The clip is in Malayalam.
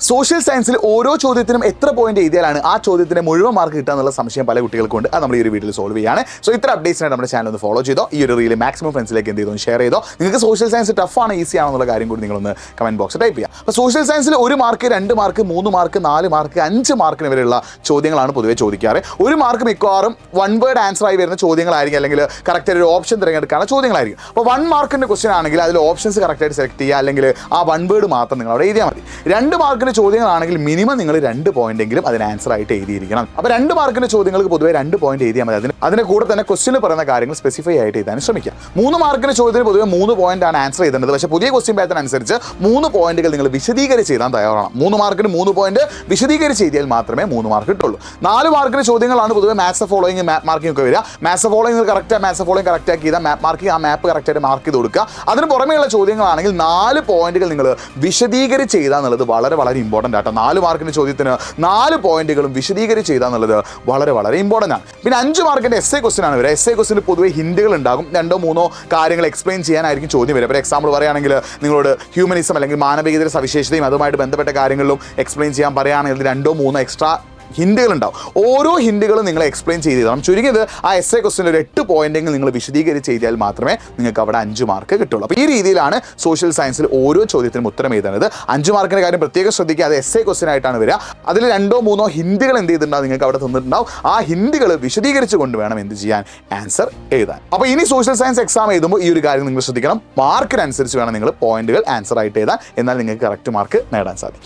സോഷ്യൽ സയൻസിൽ ഓരോ ചോദ്യത്തിനും എത്ര പോയിന്റ് എഴുതിയാലാണ് ആ ചോദ്യത്തിന് മുഴുവൻ മാർക്ക് കിട്ടുക എന്നുള്ള സംശയം പല കുട്ടികൾക്കുണ്ട്. അത് നമ്മൾ ഈ ഒരു വീഡിയോയിൽ സോൾവ് ചെയ്യാണ്. സോ ഇത്ര അപ്ഡേറ്റ്സിനായിട്ട് നമ്മുടെ ചാനൽ ഒന്ന് ഫോളോ ചെയ്തോ, ഈ ഒരു റീൽ മാക്സിമം ഫ്രണ്ട്സിലേക്ക് എന്ത് ചെയ്തോ ഷെയർ ചെയ്തോ. നിങ്ങൾക്ക് സോഷ്യൽ സയൻസ് ടഫ് ആണ് ഈസി ആണെന്നുള്ള കാര്യം കൂടി നിങ്ങളൊന്ന് കമന്റ് ബോക്സ് ടൈപ്പ് ചെയ്യുക. അപ്പോൾ സോഷ്യൽ സയൻസിൽ 1 മാർക്ക് 2 മാർക്ക് 3 മാർക്ക് 4 മാർക്ക് 5 മാർക്കിന് വരെയുള്ള ചോദ്യങ്ങളാണ് പൊതുവെ ചോദിക്കാറ്. 1 മാർക്ക് മിക്കവാറും വൺ വേർഡ് ആൻസർ ആയി വരുന്ന ചോദ്യങ്ങളായിരിക്കും, അല്ലെങ്കിൽ കറക്റ്റ് ഒരു ഓപ്ഷൻ തിരഞ്ഞെടുക്കാനുള്ള ചോദ്യങ്ങളായിരിക്കും. അപ്പോൾ 1 മാർക്കിൻ്റെ ക്വസ്റ്റൻ ആണെങ്കിൽ അതിൽ ഓപ്ഷൻസ് കറക്റ്റായിട്ട് സെലക്ട് ചെയ്യുക, അല്ലെങ്കിൽ ആ വൺ വേർഡ് മാത്രം നിങ്ങൾ അവിടെ എഴുതിയാൽ മതി. 2 മാർക്കിൻ്റെ ചോദ്യങ്ങളാണെങ്കിൽ മിനിമം നിങ്ങൾ 2 പോയിന്റ് എങ്കിലും അതിന് ആൻസർ ആയിട്ട് എഴുതിയിരിക്കണം. അപ്പോൾ 2 മാർക്കിന്റെ ചോദ്യങ്ങൾക്ക് പൊതുവെ 2 പോയിന്റ് എഴുതിയാൽ മതി. അതിന്റെ കൂടെ തന്നെ ക്വസ്റ്റ്യനിൽ പറയുന്ന കാര്യങ്ങൾ സ്പെസിഫൈ ആയിട്ട് എഴുതാൻ ശ്രമിക്കുക. 3 മാർക്കിന്റെ ചോദ്യത്തിന് പൊതുവെ 3 പോയിന്റ് ആണ് ആൻസർ ചെയ്തത്. പക്ഷേ പുതിയ ക്വസ്റ്റ്യൻ പാറ്റേൺ അനുസരിച്ച് 3 പോയിന്റുകൾ നിങ്ങൾ വിശദീകരിച്ച് എഴുതാൻ തയ്യാറാണ്. 3 മാർക്കിന് 3 പോയിന്റ് വിശദീകരിച്ച് എഴുതിയാൽ മാത്രമേ 3 മാർക്ക് കിട്ടുള്ളൂ. 4 മാർക്കിന്റെ ചോദ്യങ്ങളാണ് പൊതുവെ മാത്സ് ഫോളോയിങ് മാപ്പ് മാർക്കിംഗ് ഒക്കെ വരിക. Maths following correct maths following correct ആക്കി ചെയ്താൽ മാപ്പ് മാർക്കിംഗ് ആ മാപ്പ് കറക്റ്റായിട്ട് മാർക്ക് ചെയ്ത് കൊടുക്കുക. അതിന് പുറമെയുള്ള ചോദ്യങ്ങളാണെങ്കിൽ 4 പോയിന്റുകൾ നിങ്ങൾ വിശദീകരിച്ച് എഴുതുക എന്നുള്ളത് വളരെ വളരെ ഇമ്പോർട്ടൻ്റ് ആട്ടോ. 4 മാർക്കിന്റെ ചോദ്യത്തിന് 4 പോയിന്റുകളും വിശദീകരിച്ച് ചെയ്താൽ എന്നുള്ളത് വളരെ വളരെ ഇമ്പോർട്ടൻ്റ് ആണ്. പിന്നെ 5 മാർക്കിന്റെ എസ്സേ ക്വസ്റ്റൻ ആണ് വരിക. എസ്സേ ക്വസ്റ്റിന് പൊതുവെ ഹിന്റുകൾ ഉണ്ടാകും. 2-3 കാര്യങ്ങൾ എക്സ്പ്ലെയിൻ ചെയ്യാനായിരിക്കും ചോദ്യം വരിക. ഫോർ എക്സാമ്പിൾ പറയുകയാണെങ്കിൽ നിങ്ങളോട് ഹ്യൂമനിസം അല്ലെങ്കിൽ മാനവികതയുടെ സവിശേഷതയും അതുമായിട്ട് ബന്ധപ്പെട്ട കാര്യങ്ങളിലും എക്സ്പ്ലെയിൻ ചെയ്യാൻ പറയുകയാണെങ്കിൽ 2-3 എക്സ്ട്രാ ഹിന്റുകൾ ഉണ്ടാവും. ഓരോ ഹിന്റുകളും നിങ്ങൾ എക്സ്പ്ലെയിൻ ചെയ്ത് തരണം. ചുരുങ്ങിയത് ആ എസ്സേ ക്വസ്റ്റിൻ്റെ ഒരു 8 പോയിന്റെങ്കിലും നിങ്ങൾ വിശദീകരിച്ച് ചെയ്താൽ മാത്രമേ നിങ്ങൾക്ക് അവിടെ 5 മാർക്ക് കിട്ടുള്ളൂ. അപ്പോൾ ഈ രീതിയിലാണ് സോഷ്യൽ സയൻസിൽ ഓരോ ചോദ്യത്തിനും ഉത്തരം എഴുതുന്നത്. 5 മാർക്കിൻ്റെ കാര്യം പ്രത്യേകം ശ്രദ്ധിക്കുക. അത് എസ്സേ ക്വസ്റ്റൻ ആയിട്ടാണ് വരിക. അതിൽ 2-3 ഹിന്റുകൾ എന്ത് ചെയ്തിട്ടുണ്ടാവും നിങ്ങൾക്ക് അവിടെ തന്നിട്ടുണ്ടാവും. ആ ഹിന്റുകൾ വിശദീകരിച്ച് കൊണ്ട് വേണം എന്ത് ചെയ്യാൻ, ആൻസർ എഴുതാൻ. അപ്പോൾ ഇനി സോഷ്യൽ സയൻസ് എക്സാം എഴുതുമ്പോൾ ഈ ഒരു കാര്യം നിങ്ങൾ ശ്രദ്ധിക്കണം. മാർക്കിനനുസരിച്ച് വേണം നിങ്ങൾ പോയിന്റുകൾ ആൻസർ ആയിട്ട് എഴുതാൻ. എന്നാൽ നിങ്ങൾക്ക് കറക്റ്റ് മാർക്ക് നേടാൻ സാധിക്കും.